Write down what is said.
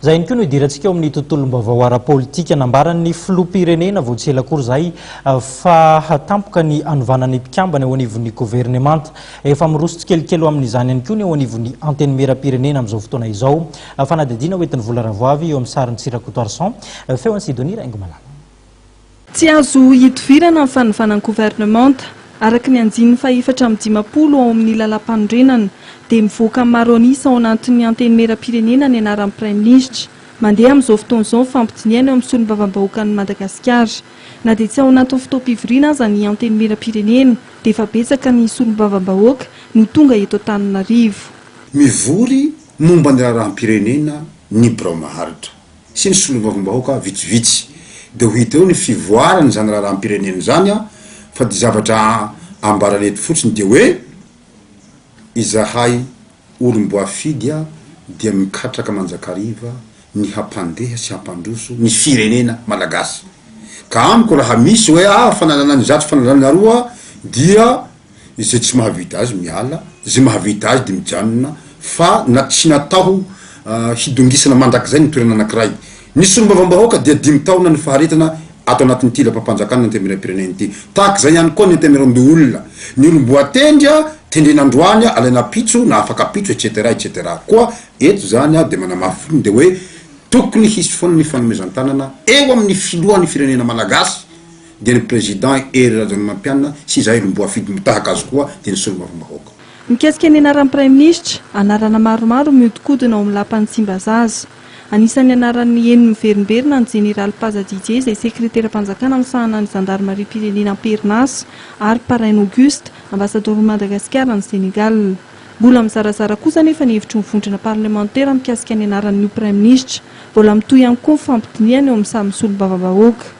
Zay ihany koa no hidirantsika eo amin'ny tontolom-baovao ara-politika nambaran'ny filoham-pirenena voatselakory zay fa hatampoka ny anovanany mpikambana eo anivon'ny gouvernemanta efa miroso tsikelikely amin'izany ihany koa ny eo anivon'ny antenne mera-pirenena amin'izao fotoana izao fanadidina hoentin'ny vola ravoavy eo amin'ny sariny Tsirakoto Arsan feon'ny Sidonie Raingo Malala. Tsy azo hitovirana ny fanovanan'ny gouvernemanta araka ny anjin'ny faefatra amin'ny 10 ao amin'ny lalam-panorenana dia mivoaka maro anisa ao anatin'ny antenne mera-pirenena ny anaran'ny Prime Ministra mandeha amin'izao fotoana izao fampidiniana eo amin'ny solombavambahoaka ny Madagasikara na dia tsy ao anatin'ny fotoam-pivoriana aza ny antenne mera-pirenena dia efa betsaka ny solombavambahoaka no tonga eto Antananarivo. Mivory momba ny raharaham-pirenena ny birao maharitra sy ny solombavambahoaka vitsivitsy dia ho hita eo ny fivoarany zany raharaham-pirenena zany fa dia zavatra ambarana eto fotsiny dia hoe izahay olom-boafidy dia mikatraka manjakariva ny hampandeha sy hampandroso ny firenena malagasy ka amiko raha misy hoe fananana zato fananana roa dia izay tsy mahavita azy miala zay mahavita azy dia mijanona fa na tsy natao hidongisana mandrakizay ny toerana anankiray ny solombavambahoaka dia 5 taona ny faharetana ato anatin'ny ty lapam-panjakana ny antenne mera-pirenena ity tahaka zay ihany koa ny antenne mera-olona ny olom-boatendry tendren'androany alaina pitso na afaka pitso etc koa eto zany dia manamafiny dia hoe tokony hisy foana ny fanomezan-tanana eo amin'ny filohan'ny firenena malagasy dia ny président Hery Rajaonarimampianina sy izay olom-boafidy mitahaka azy koa dia ny solombavambahoaka. Mikasika ny anaran'ny Prime Ministra anarana maromaro mihodinkodina ao amin'ny lapan'ny Tsimbazaza. Anisan'ny anaran'ny eniny miverimberina ny Général Paza Didier izay sekretera-panjakana amin'ny sahanan'ny zandarmaria-pirenena Pernas ary Paraine Auguste ambassadeur Madagasikara ny Sénégal. Mbola mizarazara kosa nefa ny hevitry ny vondrona parlementaire mikasika ny anaran'ny Prime Ministra, mbola mitohy ihany koa ny fampidiniana eo amin'ny samy solombavambahoaka.